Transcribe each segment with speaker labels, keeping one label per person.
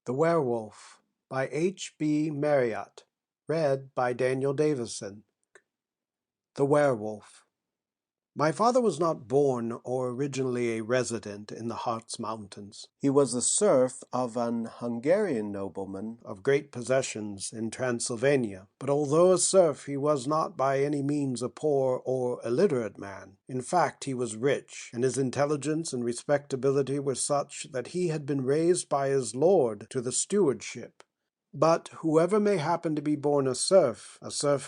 Speaker 1: The Werewolf by H.B. Marryat. Read by Daniel Davison. The Werewolf. My father was not born or originally a resident in the Harz Mountains. He was the serf of an Hungarian nobleman of great possessions in Transylvania, but although a serf he was not by any means a poor or illiterate man. In fact, he was rich, and his intelligence and respectability were such that he had been raised by his lord to the stewardship. But whoever may happen to be born a serf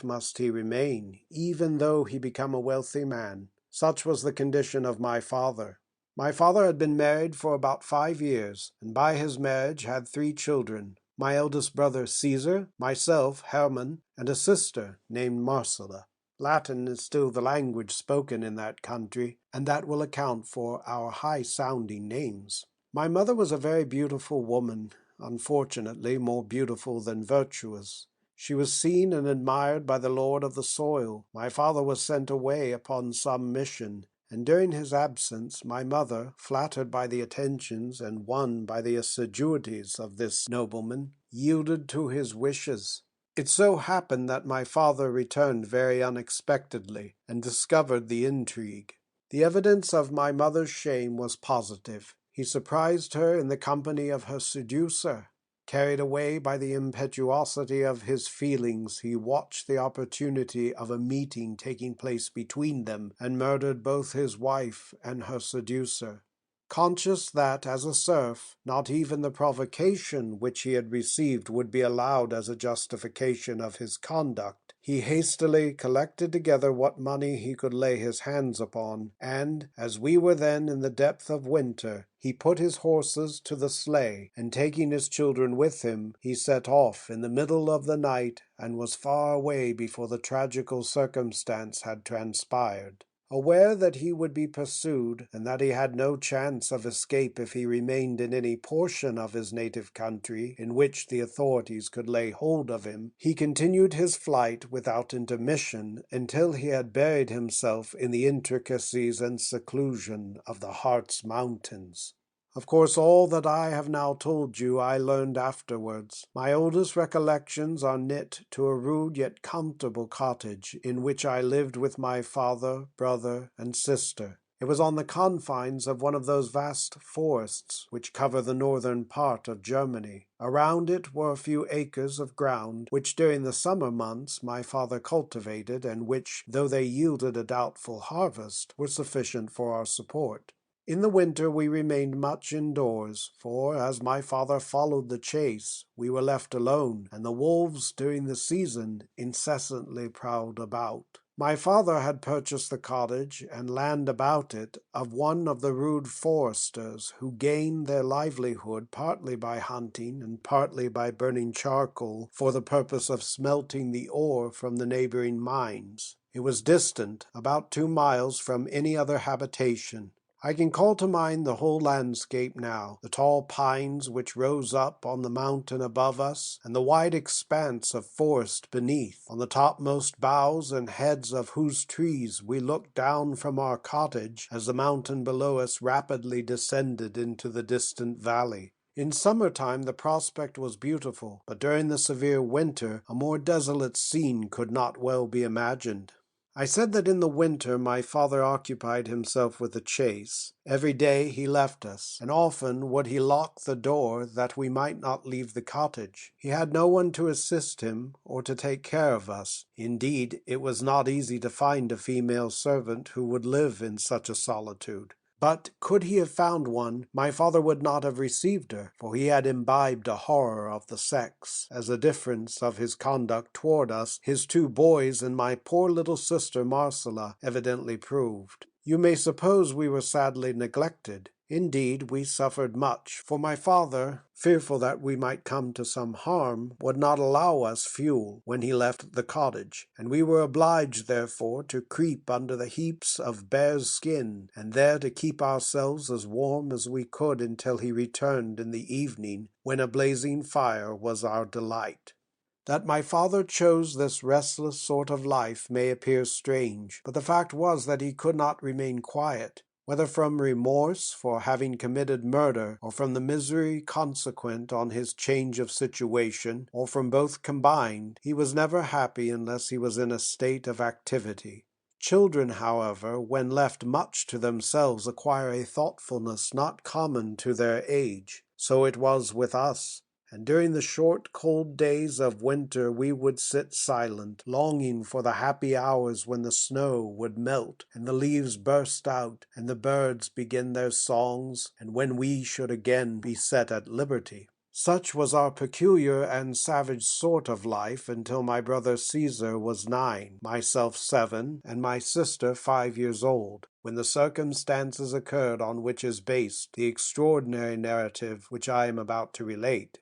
Speaker 1: must he remain, even though he become a wealthy man. Such was the condition of my father. My father had been married for about 5 years, and by his marriage had 3 children, my eldest brother Caesar, myself Hermann, and a sister named Marcella. Latin is still the language spoken in that country, and that will account for our high-sounding names. My mother was a very beautiful woman, unfortunately more beautiful than virtuous. She was seen and admired by the lord of the soil. My father was sent away upon some mission, and during his absence my mother, flattered by the attentions and won by the assiduities of this nobleman, yielded to his wishes. It so happened that my father returned very unexpectedly, and discovered the intrigue. The evidence of my mother's shame was positive. He surprised her in the company of her seducer. Carried away by the impetuosity of his feelings, he watched the opportunity of a meeting taking place between them, and murdered both his wife and her seducer. Conscious that, as a serf, not even the provocation which he had received would be allowed as a justification of his conduct, he hastily collected together what money he could lay his hands upon, and, as we were then in the depth of winter, he put his horses to the sleigh, and taking his children with him, he set off in the middle of the night, and was far away before the tragical circumstance had transpired. Aware that he would be pursued, and that he had no chance of escape if he remained in any portion of his native country in which the authorities could lay hold of him, he continued his flight without intermission until he had buried himself in the intricacies and seclusion of the Harz Mountains. Of course, all that I have now told you I learned afterwards. My oldest recollections are knit to a rude yet comfortable cottage in which I lived with my father, brother, and sister. It was on the confines of one of those vast forests which cover the northern part of Germany. Around it were a few acres of ground, which during the summer months my father cultivated, and which, though they yielded a doubtful harvest, were sufficient for our support. In the winter we remained much indoors, for, as my father followed the chase, we were left alone, and the wolves during the season incessantly prowled about. My father had purchased the cottage and land about it of one of the rude foresters, who gained their livelihood partly by hunting and partly by burning charcoal for the purpose of smelting the ore from the neighboring mines. It was distant about 2 miles from any other habitation. I can call to mind the whole landscape now, the tall pines which rose up on the mountain above us, and the wide expanse of forest beneath, on the topmost boughs and heads of whose trees we looked down from our cottage as the mountain below us rapidly descended into the distant valley. In summer-time the prospect was beautiful, but during the severe winter a more desolate scene could not well be imagined. I said that in the winter my father occupied himself with the chase. Every day he left us, and often would he lock the door that we might not leave the cottage. He had no one to assist him or to take care of us. Indeed, it was not easy to find a female servant who would live in such a solitude. But could he have found one, my father would not have received her, for he had imbibed a horror of the sex, as the difference of his conduct toward us, his 2 boys, and my poor little sister Marcella, evidently proved. You may suppose we were sadly neglected. Indeed, we suffered much, for my father, fearful that we might come to some harm, would not allow us fuel when he left the cottage, and we were obliged, therefore, to creep under the heaps of bear's skin, and there to keep ourselves as warm as we could until he returned in the evening, when a blazing fire was our delight. That my father chose this restless sort of life may appear strange, but the fact was that he could not remain quiet. whether from remorse for having committed murder, or from the misery consequent on his change of situation, or from both combined, he was never happy unless he was in a state of activity. Children, however, when left much to themselves, acquire a thoughtfulness not common to their age. So it was with us. And during the short, cold days of winter we would sit silent, longing for the happy hours when the snow would melt, and the leaves burst out, and the birds begin their songs, and when we should again be set at liberty. Such was our peculiar and savage sort of life until my brother Caesar was 9, myself 7, and my sister 5 years old, when the circumstances occurred on which is based the extraordinary narrative which I am about to relate.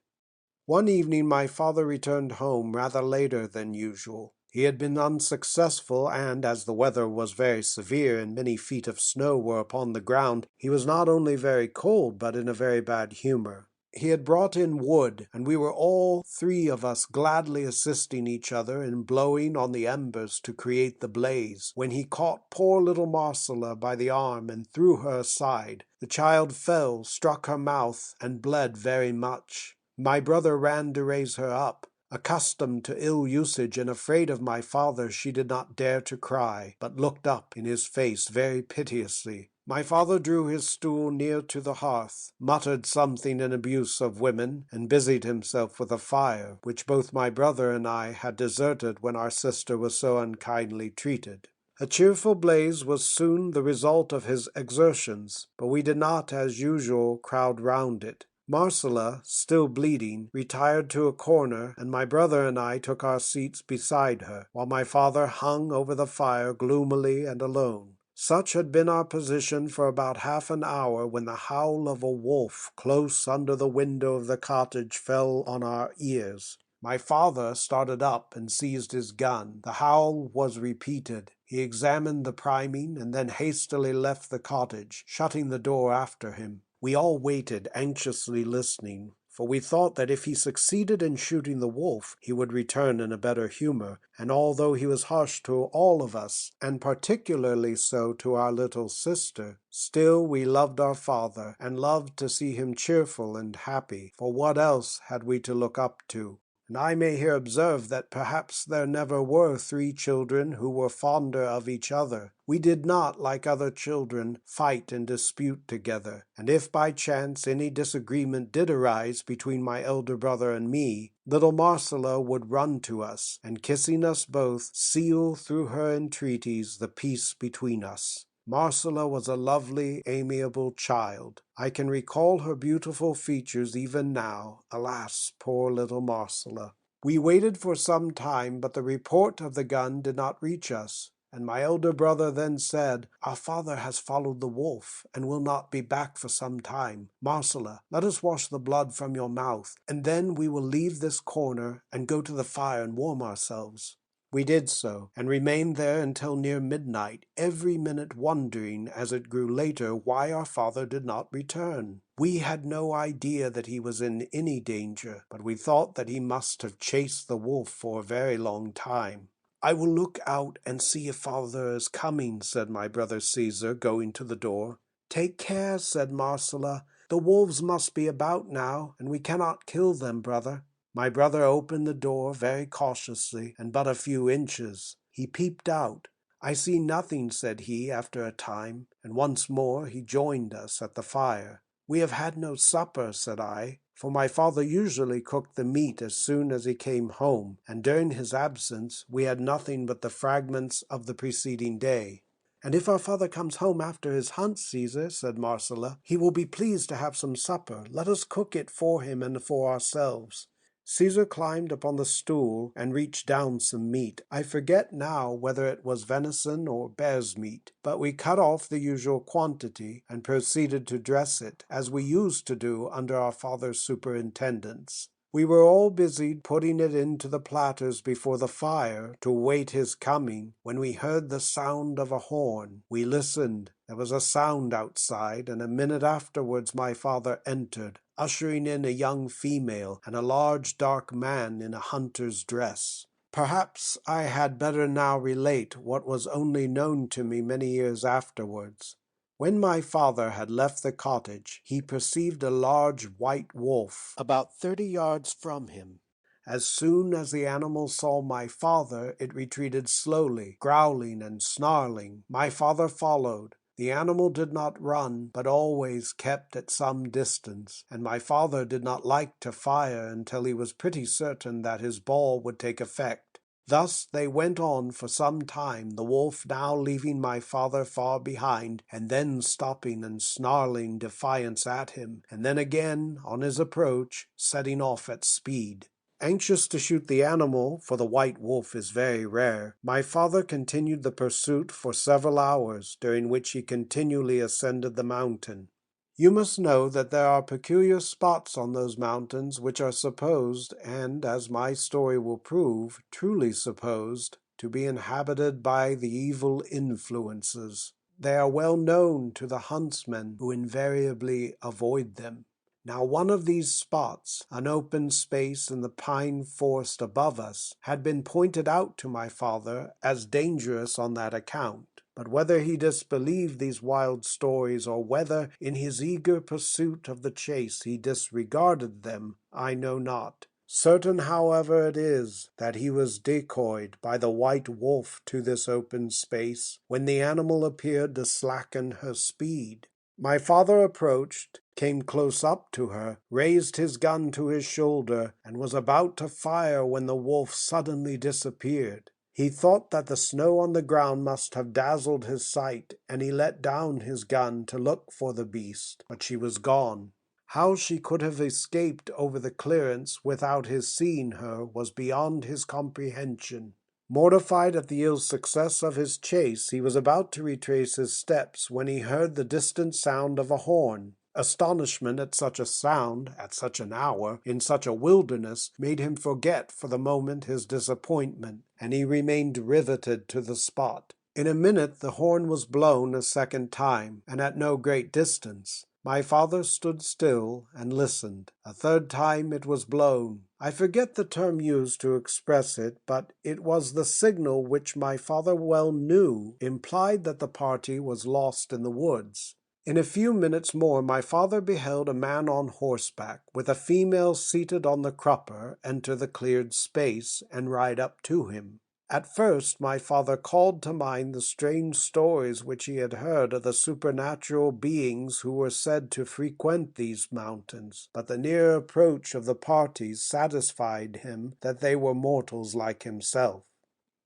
Speaker 1: One evening my father returned home rather later than usual. He had been unsuccessful, and as the weather was very severe and many feet of snow were upon the ground, he was not only very cold but in a very bad humor. He had brought in wood, and we were all 3 of us gladly assisting each other in blowing on the embers to create the blaze, when he caught poor little Marcella by the arm and threw her aside. The child fell, struck her mouth, and bled very much. My brother ran to raise her up. Accustomed to ill usage and afraid of my father, she did not dare to cry, but looked up in his face very piteously. My father drew his stool near to the hearth, muttered something in abuse of women, and busied himself with a fire, which both my brother and I had deserted when our sister was so unkindly treated. A cheerful blaze was soon the result of his exertions, but we did not, as usual, crowd round it. Marcella, still bleeding, retired to a corner, and my brother and I took our seats beside her, while my father hung over the fire gloomily and alone. Such had been our position for about half an hour when the howl of a wolf close under the window of the cottage fell on our ears. My father started up and seized his gun. The howl was repeated. He examined the priming and then hastily left the cottage, shutting the door after him. We all waited, anxiously listening, for we thought that if he succeeded in shooting the wolf, he would return in a better humor, and although he was harsh to all of us, and particularly so to our little sister, still we loved our father, and loved to see him cheerful and happy, for what else had we to look up to? And I may here observe that perhaps there never were 3 children who were fonder of each other. We did not, like other children, fight and dispute together, and if by chance any disagreement did arise between my elder brother and me, little Marcella would run to us, and kissing us both, seal through her entreaties the peace between us. Marcella was a lovely, amiable child. I can recall her beautiful features even now. Alas, poor little Marcella! We waited for some time, but the report of the gun did not reach us, and my elder brother then said, "Our father has followed the wolf, and will not be back for some time. Marcella, let us wash the blood from your mouth, and then we will leave this corner and go to the fire and warm ourselves." We did so, and remained there until near midnight, every minute wondering, as it grew later, why our father did not return. We had no idea that he was in any danger, but we thought that he must have chased the wolf for a very long time. "I will look out and see if father is coming," said my brother Caesar, going to the door. "Take care," said Marcella. "The wolves must be about now, and we cannot kill them, brother." My brother opened the door very cautiously, and but a few inches. He peeped out. "I see nothing," said he after a time, and once more he joined us at the fire. "We have had no supper," said I, for my father usually cooked the meat as soon as he came home, and during his absence we had nothing but the fragments of the preceding day. "And if our father comes home after his hunt, Caesar," said Marcella, "he will be pleased to have some supper. Let us cook it for him and for ourselves." Caesar climbed upon the stool and reached down some meat. I forget now whether it was venison or bear's meat, but we cut off the usual quantity and proceeded to dress it, as we used to do under our father's superintendence. We were all busied putting it into the platters before the fire to await his coming, when we heard the sound of a horn. We listened. There was a sound outside, and a minute afterwards my father entered, ushering in a young female and a large dark man in a hunter's dress. Perhaps I had better now relate what was only known to me many years afterwards. When my father had left the cottage, he perceived a large white wolf about 30 yards from him. As soon as the animal saw my father, it retreated slowly, growling and snarling. My father followed. The animal did not run, but always kept at some distance, and my father did not like to fire until he was pretty certain that his ball would take effect. Thus they went on for some time, the wolf now leaving my father far behind, and then stopping and snarling defiance at him, and then again, on his approach, setting off at speed. Anxious to shoot the animal, for the white wolf is very rare, my father continued the pursuit for several hours, during which he continually ascended the mountain. You must know that there are peculiar spots on those mountains which are supposed, and, as my story will prove, truly supposed, to be inhabited by the evil influences. They are well known to the huntsmen, who invariably avoid them. Now one of these spots, an open space in the pine forest above us, had been pointed out to my father as dangerous on that account. But whether he disbelieved these wild stories, or whether in his eager pursuit of the chase he disregarded them, I know not. Certain, however, it is that he was decoyed by the white wolf to this open space, when the animal appeared to slacken her speed. My father approached, came close up to her, raised his gun to his shoulder, and was about to fire when the wolf suddenly disappeared. He thought that the snow on the ground must have dazzled his sight, and he let down his gun to look for the beast, but she was gone. How she could have escaped over the clearance without his seeing her was beyond his comprehension. Mortified at the ill success of his chase, he was about to retrace his steps when he heard the distant sound of a horn. Astonishment at such a sound, at such an hour, in such a wilderness, made him forget for the moment his disappointment, and he remained riveted to the spot. In a minute the horn was blown a second time, and at no great distance. My father stood still and listened. A third time it was blown. I forget the term used to express it, but it was the signal which my father well knew implied that the party was lost in the woods. In a few minutes more my father beheld a man on horseback, with a female seated on the crupper, enter the cleared space, and ride up to him. At first my father called to mind the strange stories which he had heard of the supernatural beings who were said to frequent these mountains, but the near approach of the parties satisfied him that they were mortals like himself.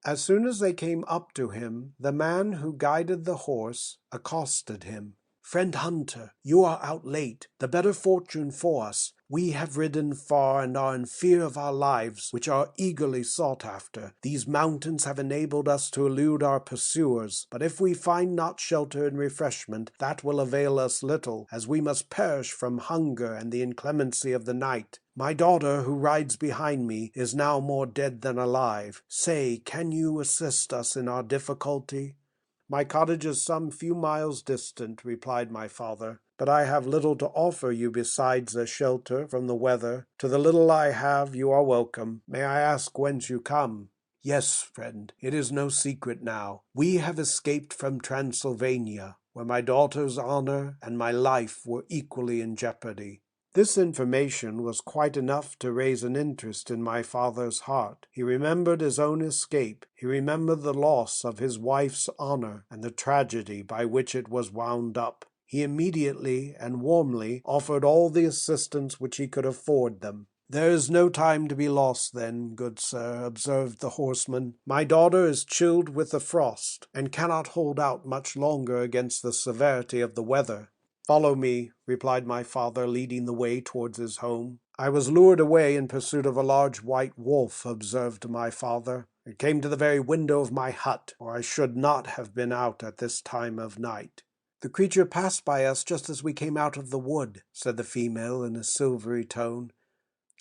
Speaker 1: As soon as they came up to him, the man who guided the horse accosted him. "Friend Hunter, you are out late. The better fortune for us. We have ridden far and are in fear of our lives, which are eagerly sought after. These mountains have enabled us to elude our pursuers, but if we find not shelter and refreshment, that will avail us little, as we must perish from hunger and the inclemency of the night. My daughter, who rides behind me, is now more dead than alive. Say, can you assist us in our difficulty?" "My cottage is some few miles distant," replied my father, "but I have little to offer you besides a shelter from the weather. To the little I have you are welcome. May I ask whence you come?" "Yes, friend, it is no secret now. We have escaped from Transylvania, where my daughter's honor and my life were equally in jeopardy." This information was quite enough to raise an interest in my father's heart. He remembered his own escape. He remembered the loss of his wife's honor and the tragedy by which it was wound up. He immediately and warmly offered all the assistance which he could afford them. "There is no time to be lost, then, good sir," observed the horseman. "My daughter is chilled with the frost, and cannot hold out much longer against the severity of the weather." "Follow me," replied my father, leading the way towards his home. "I was lured away in pursuit of a large white wolf," observed my father. "It came to the very window of my hut, or I should not have been out at this time of night." "The creature passed by us just as we came out of the wood," said the female in a silvery tone.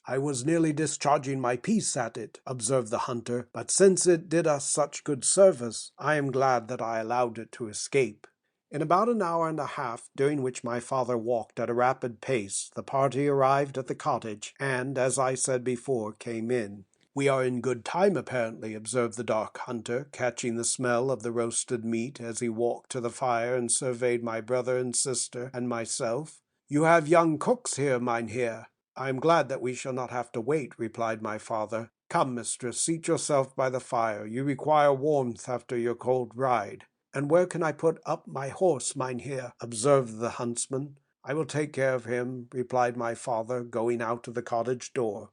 Speaker 1: "I was nearly discharging my piece at it," observed the hunter, "but since it did us such good service, I am glad that I allowed it to escape." In about an hour and a half, during which my father walked at a rapid pace, the party arrived at the cottage, and, as I said before, came in. "We are in good time, apparently," observed the dark hunter, catching the smell of the roasted meat as he walked to the fire and surveyed my brother and sister and myself. "You have young cooks here, mynheer." "I am glad that we shall not have to wait," replied my father. "Come, mistress, seat yourself by the fire. You require warmth after your cold ride." "And where can I put up my horse, mynheer?" observed the huntsman. "I will take care of him," replied my father, going out of the cottage door.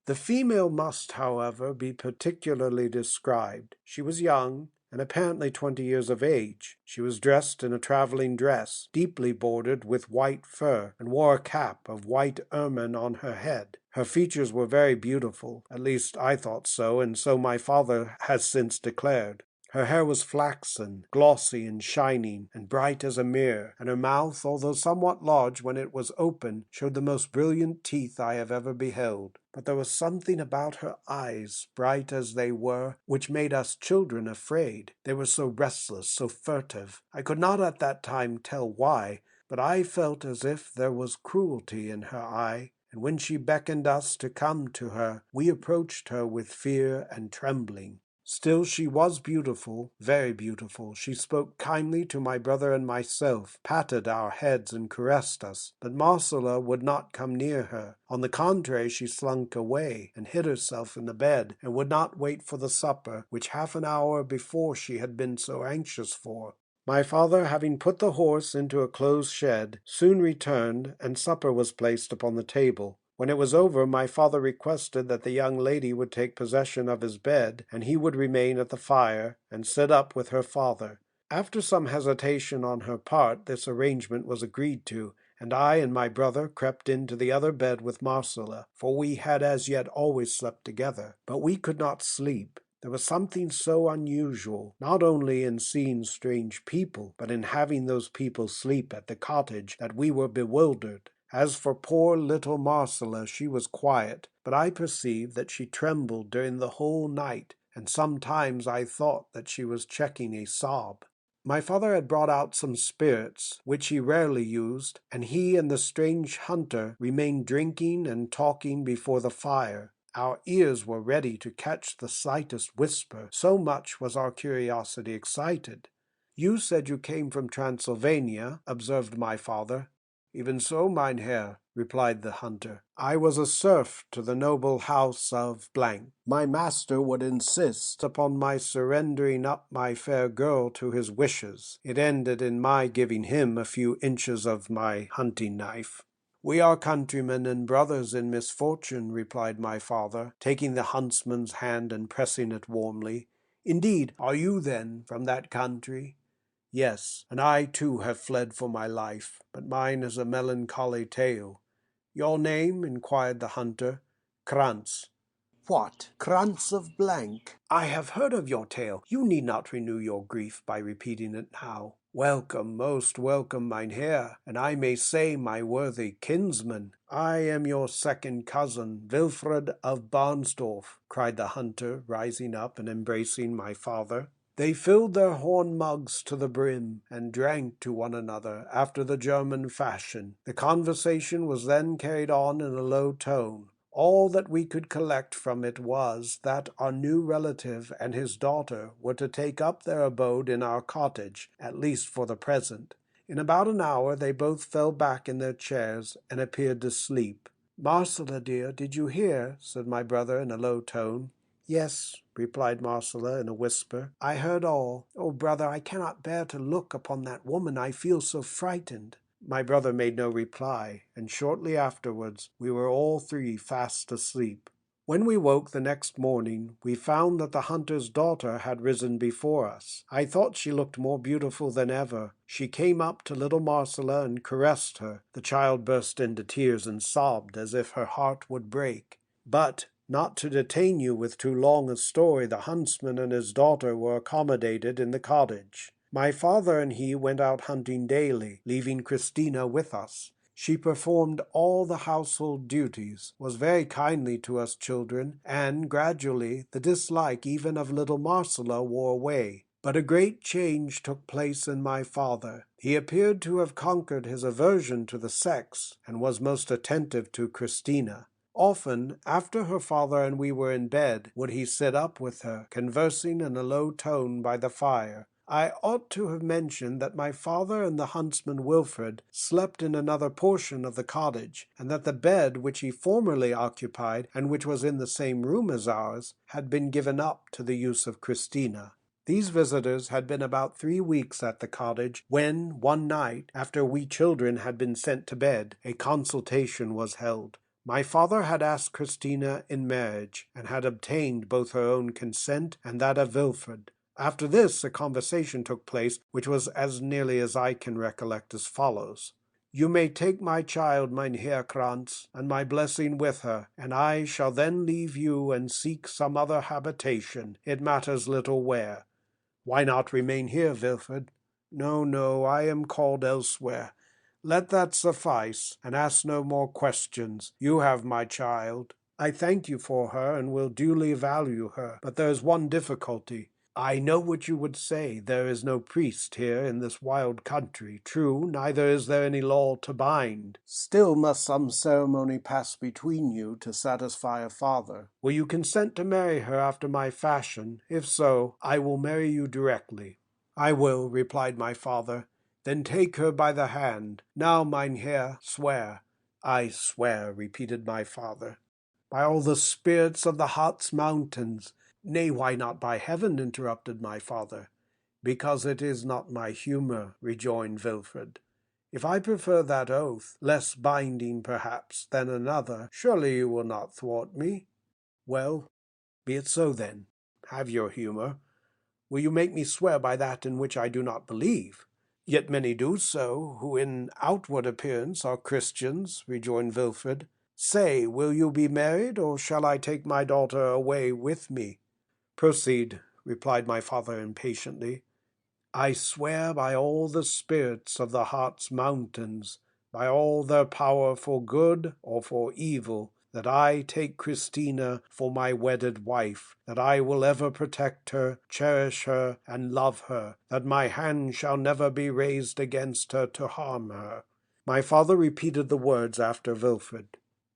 Speaker 1: The female must, however, be particularly described. She was young, and apparently 20 years of age. She was dressed in a traveling dress, deeply bordered with white fur, and wore a cap of white ermine on her head. Her features were very beautiful, at least I thought so, and so my father has since declared. Her hair was flaxen, glossy and shining, and bright as a mirror, and her mouth, although somewhat large when it was open, showed the most brilliant teeth I have ever beheld. But there was something about her eyes, bright as they were, which made us children afraid. They were so restless, so furtive. I could not at that time tell why, but I felt as if there was cruelty in her eye, and when she beckoned us to come to her, we approached her with fear and trembling. Still she was beautiful, very beautiful. She spoke kindly to my brother and myself, patted our heads and caressed us, but Marcella would not come near her. On the contrary, she slunk away, and hid herself in the bed, and would not wait for the supper, which half an hour before she had been so anxious for. My father, having put the horse into a closed shed, soon returned, and supper was placed upon the table. When it was over, my father requested that the young lady would take possession of his bed, and he would remain at the fire, and sit up with her father. After some hesitation on her part, this arrangement was agreed to, and I and my brother crept into the other bed with Marcella, for we had as yet always slept together. But we could not sleep. There was something so unusual, not only in seeing strange people, but in having those people sleep at the cottage, that we were bewildered. As for poor little Marcella, she was quiet, but I perceived that she trembled during the whole night, and sometimes I thought that she was checking a sob. My father had brought out some spirits, which he rarely used, and he and the strange hunter remained drinking and talking before the fire. Our ears were ready to catch the slightest whisper, so much was our curiosity excited. "You said you came from Transylvania," observed my father. "Even so, mynheer," replied the hunter. "I was a serf to the noble house of __. My master would insist upon my surrendering up my fair girl to his wishes. It ended in my giving him a few inches of my hunting knife." "We are countrymen and brothers in misfortune," replied my father, taking the huntsman's hand and pressing it warmly. "Indeed, are you, then, from that country?" "Yes, and I too have fled for my life, but mine is a melancholy tale." "Your name?" inquired the hunter. "Krantz." "What, Krantz of __? I have heard of your tale. You need not renew your grief by repeating it now." "Welcome, most welcome, mynheer, and I may say my worthy kinsman. I am your second cousin, Wilfred of Barnsdorf," cried the hunter, rising up and embracing my father. They filled their horn mugs to the brim, and drank to one another after the German fashion. The conversation was then carried on in a low tone. All that we could collect from it was, that our new relative and his daughter were to take up their abode in our cottage, at least for the present. In about an hour they both fell back in their chairs, and appeared to sleep. "Marcella, dear, did you hear?" said my brother in a low tone. "Yes," replied Marcella in a whisper, "I heard all. Oh, brother, I cannot bear to look upon that woman. I feel so frightened." My brother made no reply, and shortly afterwards we were all three fast asleep. When we woke the next morning, we found that the hunter's daughter had risen before us. I thought she looked more beautiful than ever. She came up to little Marcella and caressed her. The child burst into tears and sobbed as if her heart would break. But, not to detain you with too long a story, the huntsman and his daughter were accommodated in the cottage. My father and he went out hunting daily, leaving Christina with us. She performed all the household duties, was very kindly to us children, and gradually the dislike even of little Marcella wore away. But a great change took place in my father. He appeared to have conquered his aversion to the sex, and was most attentive to Christina. Often, after her father and we were in bed, would he sit up with her, conversing in a low tone by the fire. I ought to have mentioned that my father and the huntsman Wilfred slept in another portion of the cottage, and that the bed which he formerly occupied, and which was in the same room as ours, had been given up to the use of Christina. These visitors had been about 3 weeks at the cottage, when, one night, after we children had been sent to bed, a consultation was held. My father had asked Christina in marriage, and had obtained both her own consent and that of Wilfred. After this, a conversation took place, which was as nearly as I can recollect as follows. You may take my child, Mynheer Krantz, and my blessing with her, and I shall then leave you and seek some other habitation, it matters little where. Why not remain here, Wilfred? No, no, I am called elsewhere. Let that suffice, and ask no more questions. You have my child. I thank you for her, and will duly value her, but there is one difficulty. I know what you would say. There is no priest here in this wild country. True, neither is there any law to bind. Still must some ceremony pass between you to satisfy a father. Will you consent to marry her after my fashion? If so, I will marry you directly. I will, replied my father. Then take her by the hand. Now, Mynheer, swear. I swear, repeated my father. By all the spirits of the Harz mountains. Nay, why not by heaven? Interrupted my father. Because it is not my humour, rejoined Wilfred. If I prefer that oath, less binding perhaps than another, surely you will not thwart me. Well, be it so then. Have your humour. Will you make me swear by that in which I do not believe? Yet many do so, who in outward appearance are Christians, rejoined Wilfred. Say, will you be married, or shall I take my daughter away with me? Proceed, replied my father impatiently. I swear by all the spirits of the Harz mountains, by all their power for good or for evil, that I take Christina for my wedded wife, that I will ever protect her, cherish her, and love her, that my hand shall never be raised against her to harm her. My father repeated the words after Wilfred.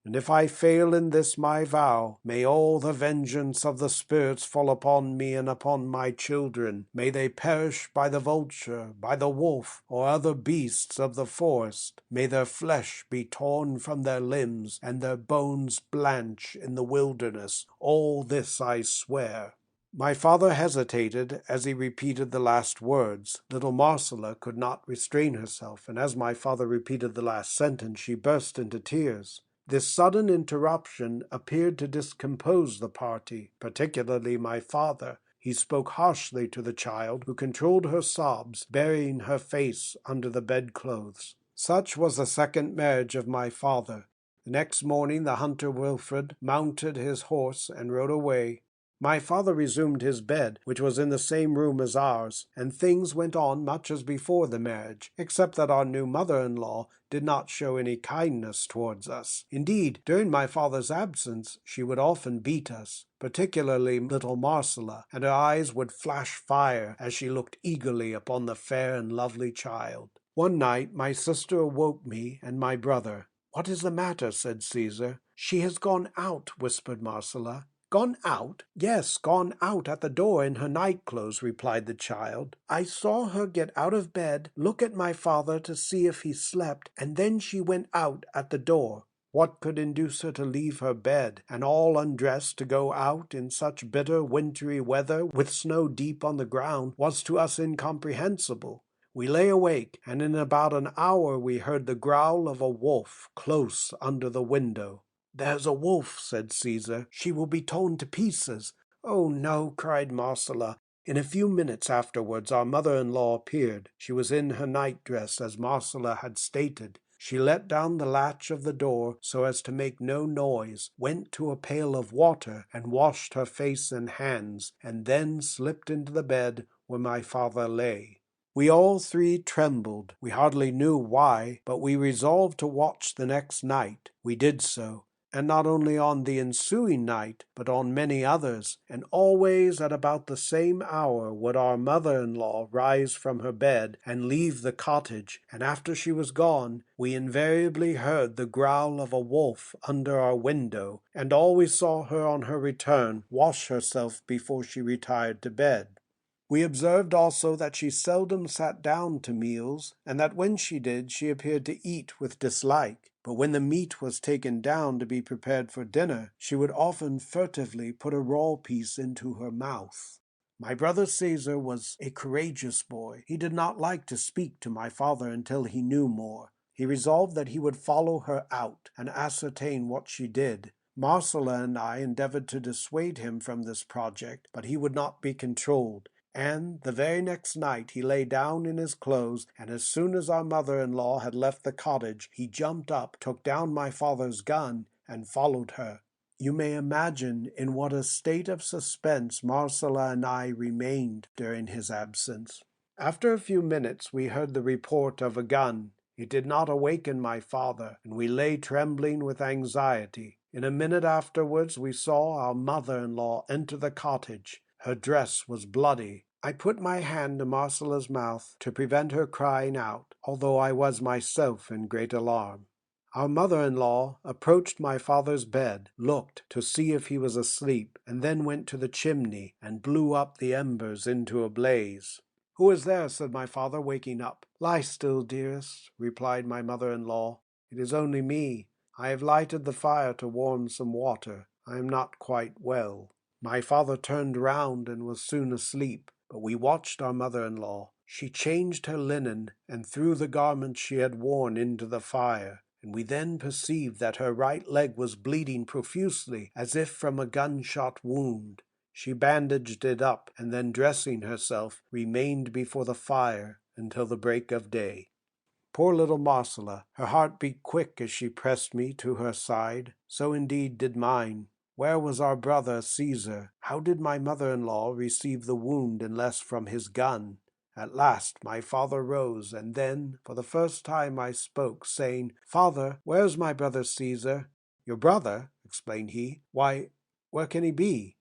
Speaker 1: And if I fail in this my vow, may all the vengeance of the spirits fall upon me and upon my children. May they perish by the vulture, by the wolf, or other beasts of the forest. May their flesh be torn from their limbs, and their bones blanch in the wilderness. All this I swear. My father hesitated as he repeated the last words. Little Marcella could not restrain herself, and as my father repeated the last sentence, she burst into tears. This sudden interruption appeared to discompose the party, particularly my father. He spoke harshly to the child, who controlled her sobs, burying her face under the bedclothes. Such was the second marriage of my father. The next morning the hunter Wilfred mounted his horse and rode away. My father resumed his bed, which was in the same room as ours, and things went on much as before the marriage, except that our new mother-in-law did not show any kindness towards us. Indeed, during my father's absence, she would often beat us, particularly little Marcella, and her eyes would flash fire as she looked eagerly upon the fair and lovely child. One night my sister awoke me and my brother. "What is the matter?" said Caesar. "She has gone out," whispered Marcella. "Gone out?" "Yes, gone out at the door in her night-clothes," replied the child. "I saw her get out of bed, look at my father to see if he slept, and then she went out at the door." What could induce her to leave her bed, and all undressed to go out in such bitter wintry weather, with snow deep on the ground, was to us incomprehensible. We lay awake, and in about an hour we heard the growl of a wolf close under the window. "There's a wolf," said Caesar. "She will be torn to pieces." "Oh, no," cried Marcella. In a few minutes afterwards our mother-in-law appeared. She was in her night-dress, as Marcella had stated. She let down the latch of the door so as to make no noise, went to a pail of water, and washed her face and hands, and then slipped into the bed where my father lay. We all three trembled. We hardly knew why, but we resolved to watch the next night. We did so. and not only on the ensuing night, but on many others, and always at about the same hour would our mother-in-law rise from her bed and leave the cottage, and after she was gone, we invariably heard the growl of a wolf under our window, and always saw her on her return wash herself before she retired to bed. We observed also that she seldom sat down to meals, and that when she did, she appeared to eat with dislike. But when the meat was taken down to be prepared for dinner, she would often furtively put a raw piece into her mouth. My brother Caesar was a courageous boy. He did not like to speak to my father until he knew more. He resolved that he would follow her out and ascertain what she did. Marcella and I endeavored to dissuade him from this project, but he would not be controlled. And the very next night he lay down in his clothes, and as soon as our mother-in-law had left the cottage, he jumped up, took down my father's gun, and followed her. You may imagine in what a state of suspense Marcella and I remained during his absence. After a few minutes we heard the report of a gun. It did not awaken my father, and we lay trembling with anxiety. In a minute afterwards we saw our mother-in-law enter the cottage. Her dress was bloody. I put my hand to Marcella's mouth to prevent her crying out, although I was myself in great alarm. Our mother-in-law approached my father's bed, looked to see if he was asleep, and then went to the chimney and blew up the embers into a blaze. "Who is there?" said my father, waking up. "Lie still, dearest," replied my mother-in-law. "It is only me. I have lighted the fire to warm some water. I am not quite well." My father turned round and was soon asleep, but we watched our mother-in-law. She changed her linen and threw the garments she had worn into the fire, and we then perceived that her right leg was bleeding profusely, as if from a gunshot wound. She bandaged it up, and then dressing herself, remained before the fire until the break of day. Poor little Marcella! Her heart beat quick as she pressed me to her side. So indeed did mine. Where was our brother Caesar? How did my mother-in-law receive the wound unless from his gun? At last my father rose, and then for the first time I spoke, saying, "Father, where's my brother Caesar?" "Your brother?" explained he. "Why, where can he be?"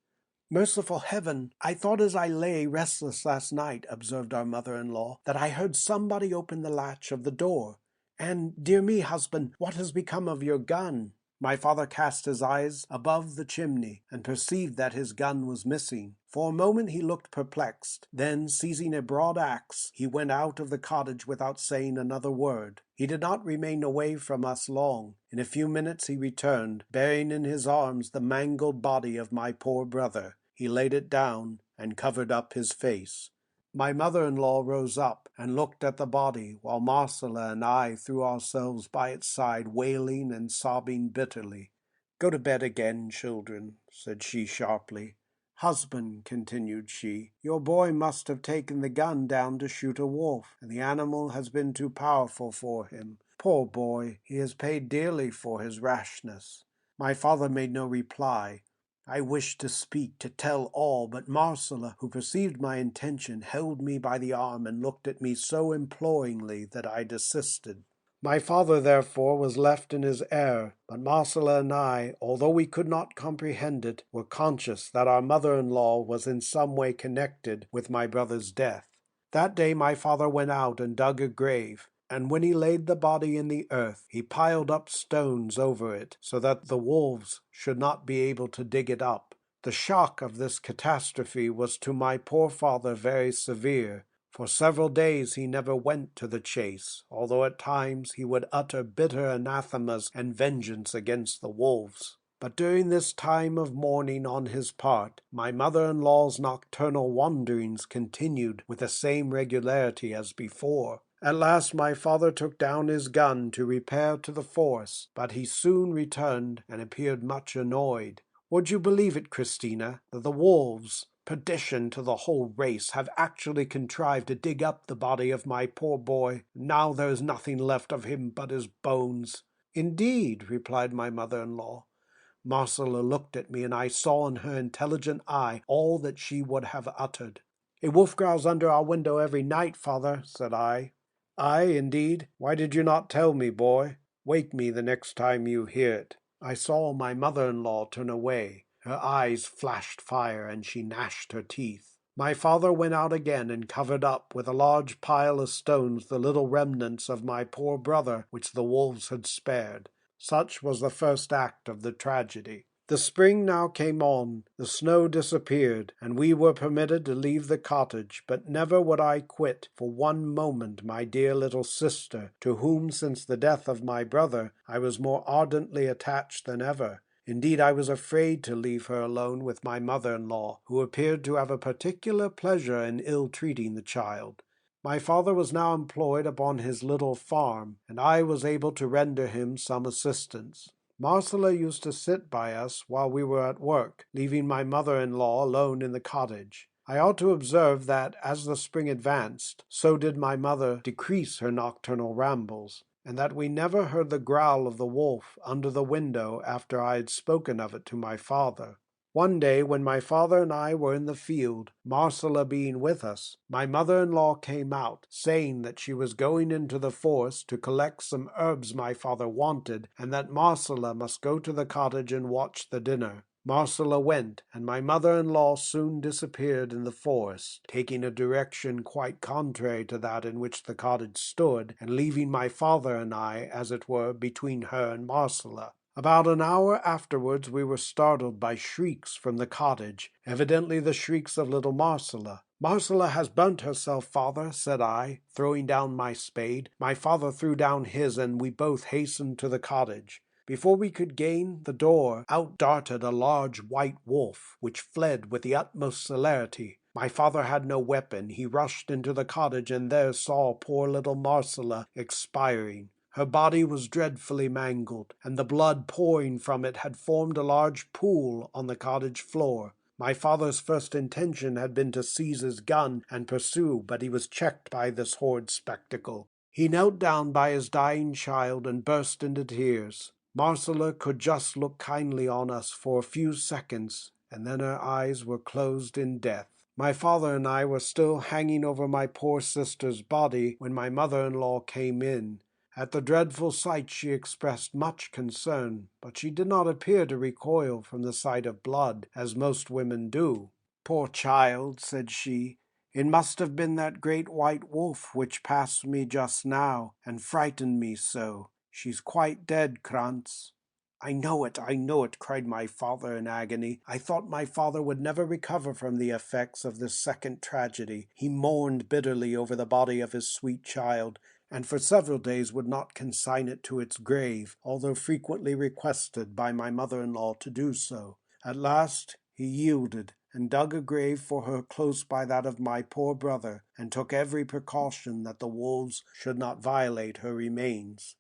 Speaker 1: "Merciful heaven! I thought as I lay restless last night," observed our mother-in-law, "that I heard somebody open the latch of the door. And, dear me, husband, what has become of your gun?" My father cast his eyes above the chimney, and perceived that his gun was missing. For a moment he looked perplexed. Then, seizing a broad axe, he went out of the cottage without saying another word. He did not remain away from us long. In a few minutes he returned, bearing in his arms the mangled body of my poor brother. He laid it down, and covered up his face. My mother-in-law rose up and looked at the body, while Marcella and I threw ourselves by its side, wailing and sobbing bitterly. "Go to bed again, children," said she sharply. "Husband," continued she, "your boy must have taken the gun down to shoot a wolf, and the animal has been too powerful for him. Poor boy, he has paid dearly for his rashness." My father made no reply. I wished to speak, to tell all, but Marcella, who perceived my intention, held me by the arm and looked at me so imploringly that I desisted. My father, therefore, was left in his error, but Marcella and I, although we could not comprehend it, were conscious that our mother-in-law was in some way connected with my brother's death. That day my father went out and dug a grave, and when he laid the body in the earth, he piled up stones over it, so that the wolves should not be able to dig it up. The shock of this catastrophe was to my poor father very severe. For several days he never went to the chase, although at times he would utter bitter anathemas and vengeance against the wolves. But during this time of mourning on his part, my mother-in-law's nocturnal wanderings continued with the same regularity as before. At last my father took down his gun to repair to the forest, but he soon returned and appeared much annoyed. "Would you believe it, Christina, that the wolves, perdition to the whole race, have actually contrived to dig up the body of my poor boy? Now there is nothing left of him but his bones." "Indeed," replied my mother-in-law. Marcella looked at me, and I saw in her intelligent eye all that she would have uttered. "A wolf growls under our window every night, father," said I. "Aye, indeed. Why did you not tell me, boy? Wake me the next time you hear it." I saw my mother-in-law turn away. Her eyes flashed fire, and she gnashed her teeth. My father went out again and covered up with a large pile of stones the little remnants of my poor brother which the wolves had spared. Such was the first act of the tragedy. The spring now came on, the snow disappeared, and we were permitted to leave the cottage, but never would I quit for one moment my dear little sister, to whom, since the death of my brother, I was more ardently attached than ever. Indeed, I was afraid to leave her alone with my mother-in-law, who appeared to have a particular pleasure in ill-treating the child. My father was now employed upon his little farm, and I was able to render him some assistance. Marcella used to sit by us while we were at work, leaving my mother-in-law alone in the cottage. I ought to observe that, as the spring advanced, so did my mother decrease her nocturnal rambles, and that we never heard the growl of the wolf under the window after I had spoken of it to my father. One day, when my father and I were in the field, Marcella being with us, my mother-in-law came out, saying that she was going into the forest to collect some herbs my father wanted, and that Marcella must go to the cottage and watch the dinner. Marcella went, and my mother-in-law soon disappeared in the forest, taking a direction quite contrary to that in which the cottage stood, and leaving my father and I, as it were, between her and Marcella. About an hour afterwards we were startled by shrieks from the cottage, evidently the shrieks of little Marcella. "Marcella has burnt herself, father," said I, throwing down my spade. My father threw down his, and we both hastened to the cottage. Before we could gain the door, out darted a large white wolf, which fled with the utmost celerity. My father had no weapon. He rushed into the cottage, and there saw poor little Marcella expiring. Her body was dreadfully mangled, and the blood pouring from it had formed a large pool on the cottage floor. My father's first intention had been to seize his gun and pursue, but he was checked by this horrid spectacle. He knelt down by his dying child and burst into tears. Marcella could just look kindly on us for a few seconds, and then her eyes were closed in death. My father and I were still hanging over my poor sister's body when my mother-in-law came in. At the dreadful sight she expressed much concern, but she did not appear to recoil from the sight of blood, as most women do. "Poor child," said she, "it must have been that great white wolf which passed me just now, and frightened me so. She's quite dead, Krantz." I know it," cried my father in agony. I thought my father would never recover from the effects of this second tragedy. He mourned bitterly over the body of his sweet child, and for several days would not consign it to its grave, although frequently requested by my mother-in-law to do so. At last he yielded, and dug a grave for her close by that of my poor brother, and took every precaution that the wolves should not violate her remains.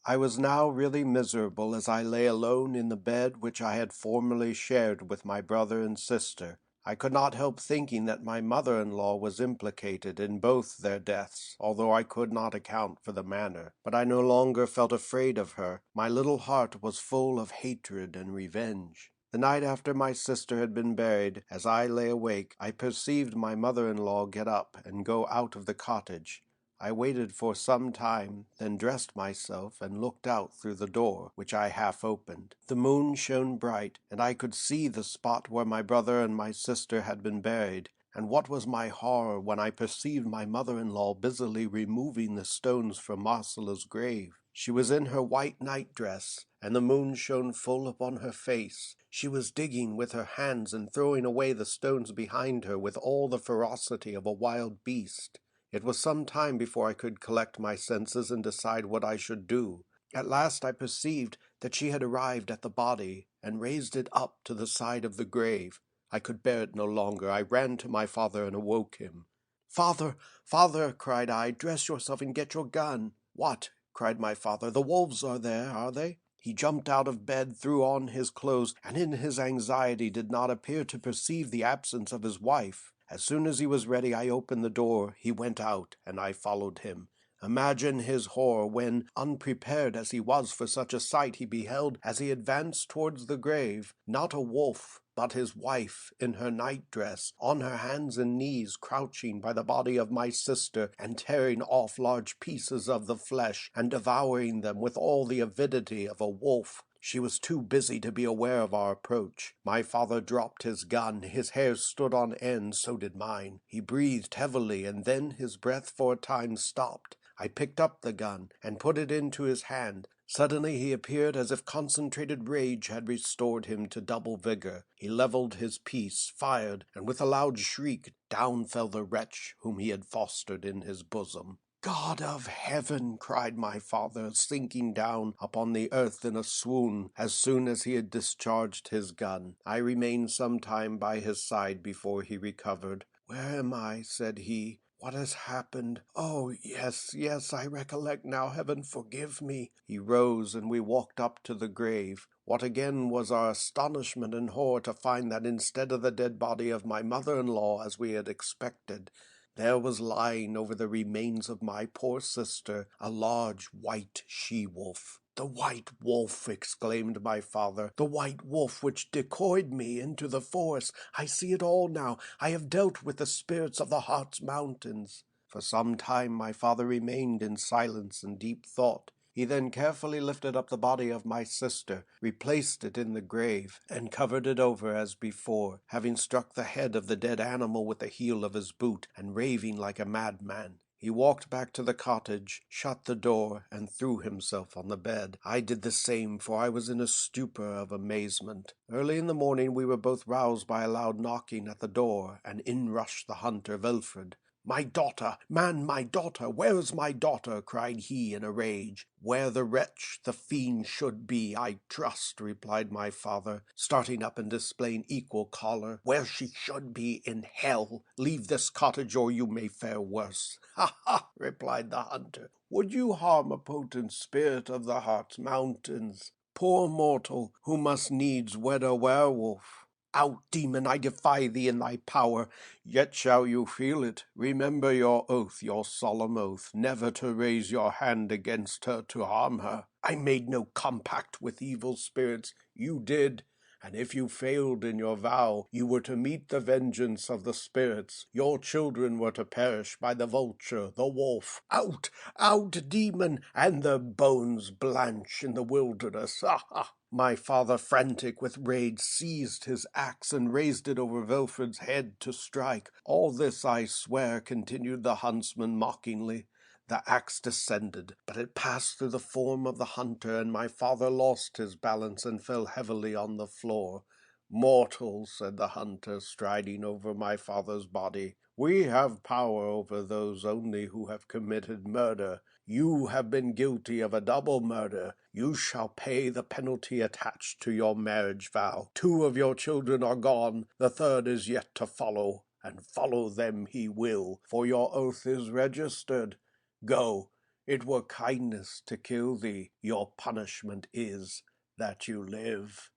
Speaker 1: I was now really miserable as I lay alone in the bed which I had formerly shared with my brother and sister. I could not help thinking that my mother-in-law was implicated in both their deaths, although I could not account for the manner. But I no longer felt afraid of her. My little heart was full of hatred and revenge. The night after my sister had been buried, as I lay awake, I perceived my mother-in-law get up and go out of the cottage. I waited for some time, then dressed myself and looked out through the door, which I half opened. The moon shone bright, and I could see the spot where my brother and my sister had been buried, and what was my horror when I perceived my mother-in-law busily removing the stones from Marcella's grave. She was in her white night-dress, and the moon shone full upon her face. She was digging with her hands and throwing away the stones behind her with all the ferocity of a wild beast. It was some time before I could collect my senses and decide what I should do. At last I perceived that she had arrived at the body and raised it up to the side of the grave. I could bear it no longer. I ran to my father and awoke him. "Father, father," cried I, "dress yourself and get your gun." "What?" cried my father. "The wolves are there, are they?" He jumped out of bed, threw on his clothes, and in his anxiety did not appear to perceive the absence of his wife. As soon as he was ready, I opened the door. He went out, and I followed him. Imagine his horror when, unprepared as he was for such a sight, he beheld, as he advanced towards the grave, not a wolf, but his wife, in her night-dress, on her hands and knees, crouching by the body of my sister, and tearing off large pieces of the flesh, and devouring them with all the avidity of a wolf. She was too busy to be aware of our approach. My father dropped his gun. His hair stood on end, so did mine. He breathed heavily, and then his breath for a time stopped. I picked up the gun and put it into his hand. Suddenly he appeared as if concentrated rage had restored him to double vigor. He leveled his piece, fired, and with a loud shriek, down fell the wretch whom he had fostered in his bosom. God of heaven, cried my father, sinking down upon the earth in a swoon as soon as he had discharged his gun. I remained some time by his side before he recovered. Where am I? Said he. What has happened? Oh, yes, I recollect now. Heaven forgive me. He rose, and we walked up to the grave. What again was our astonishment and horror to find that instead of the dead body of my mother-in-law, as we had expected, there was lying over the remains of my poor sister a large white she-wolf. The white wolf, exclaimed my father, the white wolf which decoyed me into the forest. I see it all now. I have dealt with the spirits of the Hartz Mountains. For some time my father remained in silence and deep thought. He then carefully lifted up the body of my sister, replaced it in the grave, and covered it over as before, having struck the head of the dead animal with the heel of his boot, and raving like a madman. He walked back to the cottage, shut the door, and threw himself on the bed. I did the same, for I was in a stupor of amazement. Early in the morning we were both roused by a loud knocking at the door, and in rushed the hunter Wilfred. My daughter, man, my daughter, where is my daughter? Cried he in a rage. Where the wretch, the fiend, should be, I trust, replied my father, starting up and displaying equal choler. Where she should be, in hell. Leave this cottage, or you may fare worse. Ha, ha, replied the hunter. Would you harm a potent spirit of the Hartz Mountains? Poor mortal, who must needs wed a werewolf. Out, demon, I defy thee in thy power. Yet shall you feel it. Remember your oath, your solemn oath, never to raise your hand against her to harm her. I made no compact with evil spirits. You did. And if you failed in your vow, you were to meet the vengeance of the spirits. Your children were to perish by the vulture, the wolf. Out, out, demon, and their bones blanch in the wilderness. Ha, ha. My father, frantic with rage, seized his axe and raised it over Wilfred's head to strike. All this I swear, continued the huntsman mockingly. The axe descended, but it passed through the form of the hunter, and my father lost his balance and fell heavily on the floor. Mortal, said the hunter, striding over my father's body, we have power over those only who have committed murder. You have been guilty of a double murder. You shall pay the penalty attached to your marriage vow. 2 of your children are gone. The 3rd is yet to follow, and follow them he will, for your oath is registered. Go, it were kindness to kill thee. Your punishment is that you live.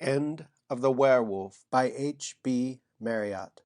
Speaker 1: End of The Werewolf by H.B. Marryat.